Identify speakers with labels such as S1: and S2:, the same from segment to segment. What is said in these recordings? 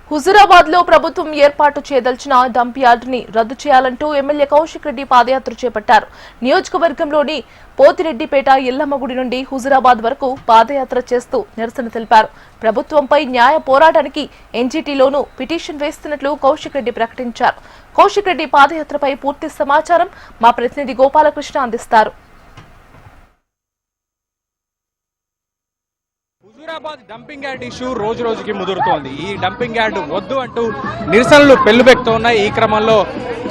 S1: హుజూరాబాద్ లో ప్రభుత్వం ఏర్పాటు చేయదలిచిన డంప్ యార్డుని రద్దు చేయాలంటూ ఎమ్మెల్యే కౌశిక్ రెడ్డి పాదయాత్ర చేపట్టారు. నియోజకవర్గంలోని పోతిరెడ్డిపేట ఎల్లమ్మ గుడి నుండి హుజూరాబాద్ వరకు పాదయాత్ర చేస్తూ నిరసన తెలిపారు. ప్రభుత్వంపై న్యాయ పోరాటానికి ఎన్జీటీలోనూ పిటిషన్ వేస్తున్నట్లు కౌశిక్ రెడ్డి ప్రకటించారు. కౌశిక్ రెడ్డి పాదయాత్రపై పూర్తి సమాచారం మా ప్రతినిధి గోపాలకృష్ణ అందిస్తారు.
S2: హుజూరాబాద్ డంపింగ్ యార్డ్ ఇష్యూ రోజు రోజుకి ముదురుతోంది. ఈ డంపింగ్ యార్డ్ వద్దు అంటూ నిరసనలు పెళ్లుబెక్కుతున్నాయి. ఈ క్రమంలో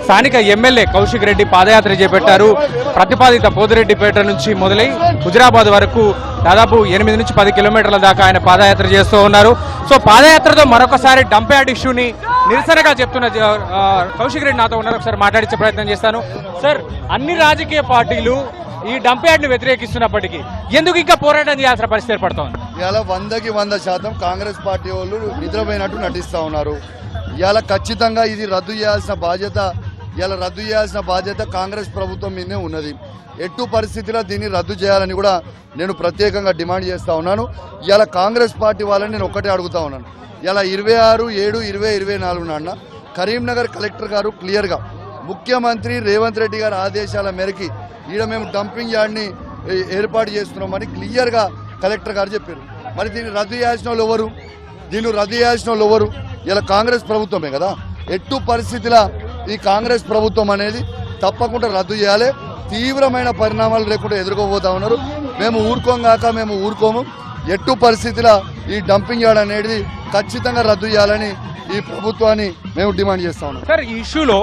S2: స్థానిక ఎమ్మెల్యే కౌశిక్ రెడ్డి పాదయాత్ర చేపట్టారు. ప్రతిపాదిత పోతిరెడ్డిపేట నుంచి మొదలై హుజూరాబాద్ వరకు దాదాపు 8 నుంచి 10 కిలోమీటర్ల దాకా ఆయన పాదయాత్ర చేస్తూ ఉన్నారు. సో పాదయాత్రతో మరొకసారి డంప్ యార్డ్ ఇష్యూని నిరసనగా చెప్తున్న కౌశిక్ రెడ్డి నాతో ఉన్నారు. ఒకసారి మాట్లాడించే ప్రయత్నం చేస్తాను. సార్, అన్ని రాజకీయ పార్టీలు ఈ డంప్ యార్డ్ ని వ్యతిరేకిస్తున్నప్పటికీ ఎందుకు ఇంకా పోరాటం చేయాల్సిన పరిస్థితి ఏర్పడుతోంది?
S3: ఇలా 100% కాంగ్రెస్ పార్టీ వాళ్ళు నిద్రపోయినట్టు నటిస్తూ ఉన్నారు. ఇలా ఖచ్చితంగా ఇది రద్దు చేయాల్సిన బాధ్యత కాంగ్రెస్ ప్రభుత్వం మీదే ఉన్నది. ఎట్టు పరిస్థితిలో దీన్ని రద్దు చేయాలని కూడా నేను ప్రత్యేకంగా డిమాండ్ చేస్తూ ఉన్నాను. ఇలా కాంగ్రెస్ పార్టీ వాళ్ళని నేను ఒక్కటే అడుగుతా ఉన్నాను. ఇలా 26/7/2024 నాన్న కరీంనగర్ కలెక్టర్ గారు క్లియర్గా ముఖ్యమంత్రి రేవంత్ రెడ్డి గారి ఆదేశాల మేరకి ఈడ మేము డంపింగ్ యార్డ్ని ఏర్పాటు చేస్తున్నామని క్లియర్గా కలెక్టర్ గారు చెప్పారు. మరి దీన్ని రద్దు చేయాల్సిన వాళ్ళు ఎవరు? ఇలా కాంగ్రెస్ ప్రభుత్వమే కదా. ఎట్టు పరిస్థితిలో ఈ కాంగ్రెస్ ప్రభుత్వం అనేది తప్పకుండా రద్దు చేయాలి. తీవ్రమైన పరిణామాలు లేకుండా ఎదుర్కోబోతా ఉన్నారు. మేము ఊరుకోము. ఎట్టు పరిస్థితిలో ఈ డంపింగ్ యార్డ్ అనేది ఖచ్చితంగా రద్దు చేయాలని ఈ ప్రభుత్వాన్ని మేము డిమాండ్ చేస్తా ఉన్నాం.
S2: సార్, ఈ ఇష్యూలో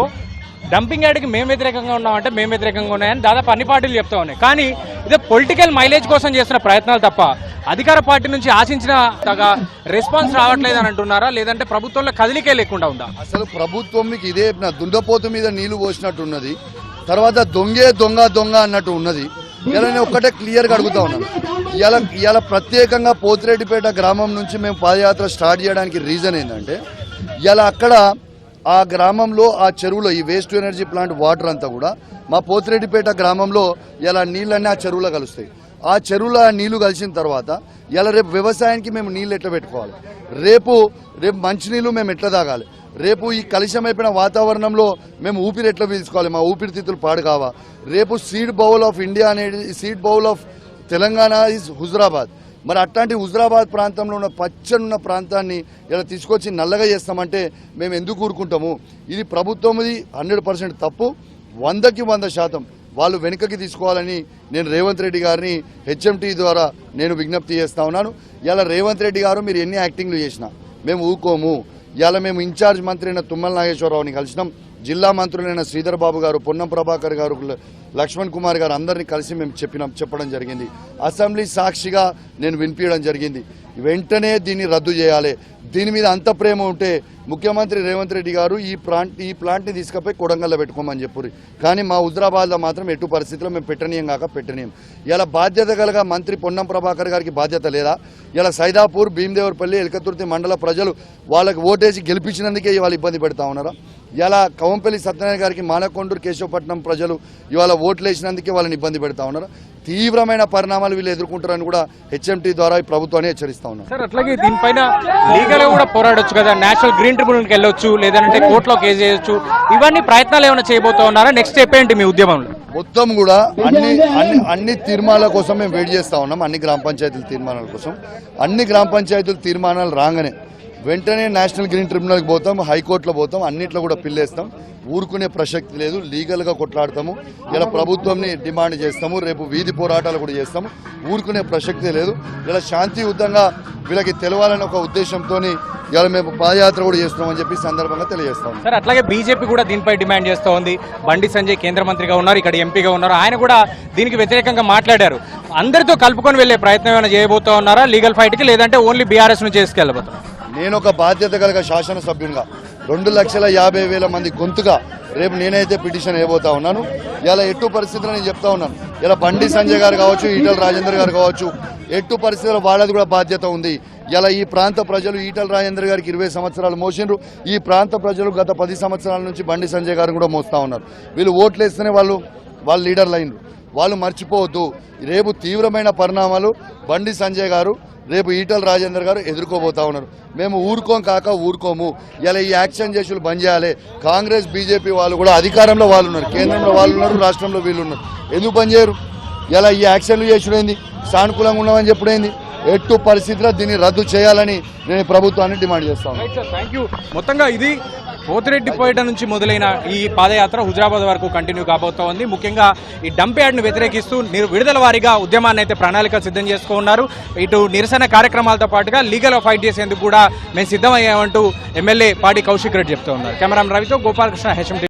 S2: డంపింగ్ యార్డ్కి మేము వ్యతిరేకంగా ఉన్నామంటే మేము వ్యతిరేకంగా ఉన్నాయని దాదాపు అన్ని పార్టీలు చెప్తా ఉన్నాయి. కానీ ఇదే పొలిటికల్ మైలేజ్ కోసం చేస్తున్న ప్రయత్నాలు తప్ప అధికార పార్టీ నుంచి ఆశించిన రెస్పాన్స్ రావట్లేదు అని అంటున్నారా, లేదంటే ప్రభుత్వంలో కదిలికే లేకుండా ఉందా?
S3: అసలు ప్రభుత్వం ఇదే దుండపోతు మీద నీళ్లు పోసినట్టు ఉన్నది. తర్వాత దొంగ అన్నట్టు ఉన్నది. ఇలా నేను ఒక్కటే క్లియర్గా అడుగుతా ఉన్నాను. ఇలా ప్రత్యేకంగా పోతిరెడ్డిపేట గ్రామం నుంచి మేము పాదయాత్ర స్టార్ట్ చేయడానికి రీజన్ ఏంటంటే ఇలా అక్కడ ఆ గ్రామంలో ఆ చెరువులో ఈ వేస్ట్ ఎనర్జీ ప్లాంట్ వాటర్ అంతా కూడా మా పోతిరెడ్డిపేట గ్రామంలో ఇలా నీళ్ళన్నీ ఆ చెరువులో కలుస్తాయి. ఆ చెరువులో నీళ్లు కలిసిన తర్వాత ఇలా రేపు వ్యవసాయానికి మేము నీళ్ళు ఎట్లా పెట్టుకోవాలి, రేపు మంచినీళ్ళు మేము ఎట్లా తాగాలి, రేపు ఈ కలుషమైపోయిన వాతావరణంలో మేము ఊపిరి ఎట్లా పీల్చుకోవాలి, మా ఊపిరితిత్తులు పాడు కావా, రేపు సీడ్ బౌల్ ఆఫ్ ఇండియా అనేది seed bowl of Telangana is Huzurabad. మరి అట్లాంటి హుజూరాబాద్ ప్రాంతంలో ఉన్న పచ్చనున్న ప్రాంతాన్ని ఇలా తీసుకొచ్చి నల్లగా చేస్తామంటే మేము ఎందుకు ఊరుకుంటాము? ఇది ప్రభుత్వంది 100% తప్పు. 100% వాళ్ళు వెనుకకి తీసుకోవాలని నేను రేవంత్ రెడ్డి గారిని హెచ్ఎంటీ ద్వారా నేను విజ్ఞప్తి చేస్తా ఉన్నాను. ఇలా రేవంత్ రెడ్డి గారు మీరు ఎన్ని యాక్టింగ్లు చేసినా మేము ఊరుకోము. ఇలా మేము ఇన్ఛార్జ్ మంత్రి అయిన తుమ్మల నాగేశ్వరరావుని కలిసినాం, జిల్లా మంత్రులైన శ్రీధర్ బాబు గారు, పొన్నం ప్రభాకర్ గారు, లక్ష్మణ్ కుమార్ గారు అందరినీ కలిసి మేము చెప్పడం జరిగింది. అసెంబ్లీ సాక్షిగా నేను వినిపించడం జరిగింది. వెంటనే దీన్ని రద్దు చేయాలి. దీని మీద అంత ప్రేమ ఉంటే ముఖ్యమంత్రి రేవంత్ రెడ్డి గారు ఈ ప్లాంట్ని తీసుకుపోయి కొడంగల్లో పెట్టుకోమని చెప్పారు. కానీ మా హుజూరాబాద్లో మాత్రం ఎటు పరిస్థితిలో మేము పెట్టనీయం. ఇలా బాధ్యత కలగా మంత్రి పొన్నం ప్రభాకర్ గారికి బాధ్యత లేదా? ఇలా సైదాపూర్, భీమదేవరపల్లి, ఎల్కతుర్తి మండల ప్రజలు వాళ్ళకి ఓటేసి గెలిపించినందుకే ఇవాళ ఇబ్బంది పెడతా ఉన్నారా? ఇలా కవంపల్లి సత్యనారాయణ గారికి మానకొండూరు, కేశవపట్నం ప్రజలు ఇవాళ ఓట్లు వేసినందుకే వాళ్ళని ఇబ్బంది పెడతా ఉన్నారు. తీవ్రమైన పరిణామాలు వీళ్ళు ఎదుర్కొంటారని కూడా హెచ్ఎంటీ ద్వారా ఈ ప్రభుత్వాన్ని హెచ్చరిస్తా ఉన్నారు.
S2: సార్, అట్లాగే దీనిపైన లీగల్ గా కూడా పోరాడొచ్చు కదా, నేషనల్ గ్రీన్ ట్రిబ్యునల్కి వెళ్ళొచ్చు, లేదంటే కోర్టులో కేసు చేయొచ్చు. ఇవన్నీ ప్రయత్నాలు ఏమైనా చేయబోతా ఉన్నారా? నెక్స్ట్ స్టెప్ ఏంటి మీ ఉద్యమంలో?
S3: మొత్తం కూడా అన్ని తీర్మానాల కోసం మేము వెయిట్ చేస్తా ఉన్నాం. అన్ని గ్రామ పంచాయతీల తీర్మానాల కోసం. అన్ని గ్రామ పంచాయతీల తీర్మానాలు రాగానే వెంటనే నేషనల్ గ్రీన్ ట్రిబ్యునల్కి పోతాం, హైకోర్టులో పోతాం, అన్నిట్లో కూడా పిల్లేస్తాం. ఊరుకునే ప్రసక్తి లేదు. లీగల్గా కొట్లాడతాము. ఇలా ప్రభుత్వంని డిమాండ్ చేస్తాము. రేపు వీధి పోరాటాలు కూడా చేస్తాము. ఊరుకునే ప్రసక్తే లేదు. ఇలా శాంతియుతంగా వీళ్ళకి తెలవాలని ఒక ఉద్దేశంతో ఇలా మేము పాదయాత్ర కూడా చేస్తున్నామని చెప్పి సందర్భంగా తెలియజేస్తాం.
S2: సార్, అట్లాగే బీజేపీ కూడా దీనిపై డిమాండ్ చేస్తూ ఉంది. బండి సంజయ్ కేంద్ర మంత్రిగా ఉన్నారు, ఇక్కడ ఎంపీగా ఉన్నారు. ఆయన కూడా దీనికి వ్యతిరేకంగా మాట్లాడారు. అందరితో కలుపుకొని వెళ్లే ప్రయత్నం ఏమైనా చేయబోతా ఉన్నారా లీగల్ ఫైట్కి, లేదంటే ఓన్లీ బీఆర్ఎస్ నుంచి చేసుకెళ్ళబోతున్నారు?
S3: నేను ఒక బాధ్యత కలిగ శాసనసభ్యునిగా 2,50,000 మంది గొంతుగా రేపు నేనైతే పిటిషన్ వేయబోతా ఉన్నాను. ఇలా ఎట్టు పరిస్థితుల్లో నేను చెప్తా ఉన్నాను. ఇలా బండి సంజయ్ గారు కావచ్చు, ఈటల రాజేందర్ గారు కావచ్చు, ఎట్టు పరిస్థితుల్లో వాళ్ళది కూడా బాధ్యత ఉంది. ఇలా ఈ ప్రాంత ప్రజలు ఈటల రాజేందర్ గారికి 20 సంవత్సరాలు మోసిండ్రు. ఈ ప్రాంత ప్రజలు గత 10 సంవత్సరాల నుంచి బండి సంజయ్ గారు కూడా మోస్తూ ఉన్నారు. వీళ్ళు ఓట్లు వేస్తేనే వాళ్ళు లీడర్లు అయినరు. వాళ్ళు మర్చిపోవద్దు. రేపు తీవ్రమైన పరిణామాలు బండి సంజయ్ గారు రేపు ఈటల రాజేందర్ గారు ఎదుర్కోబోతా ఉన్నారు. మేము ఊరుకోం కాక ఊరుకోము. ఇలా ఈ యాక్షన్ చేసులు బంద్ చేయాలి. కాంగ్రెస్ బీజేపీ వాళ్ళు కూడా అధికారంలో వాళ్ళు ఉన్నారు, కేంద్రంలో వాళ్ళు ఉన్నారు, రాష్ట్రంలో వీళ్ళు ఉన్నారు. ఎందుకు బంద్ చేయరు? ఇలా ఈ యాక్షన్లు చేసుడైంది, సానుకూలంగా ఉన్నామని చెప్పుడైంది. ఎట్టు పరిస్థితిలో దీన్ని రద్దు చేయాలని నేను ప్రభుత్వాన్ని డిమాండ్ చేస్తాను.
S2: Thank you. మొత్తంగా ఇది పోతిరెడ్డిపేట నుంచి మొదలైన ఈ పాదయాత్ర హుజరాబాద్ వరకు కంటిన్యూ కాబోతోంది. ముఖ్యంగా ఈ డంప్ యార్డ్ను వ్యతిరేకిస్తూ విడుదల వారీగా ఉద్యమాన్ని అయితే ప్రణాళిక సిద్ధం చేసుకున్నారు. ఇటు నిరసన కార్యక్రమాలతో పాటుగా లీగల్ ఫైట్ చేసేందుకు కూడా మేము సిద్ధమయ్యామంటూ ఎమ్మెల్యే పాడి కౌశిక్ రెడ్డి చెప్తూ ఉన్నారు. కెమెరామెన్ రవితో గోపాలకృష్ణ, హెచ్ఎం.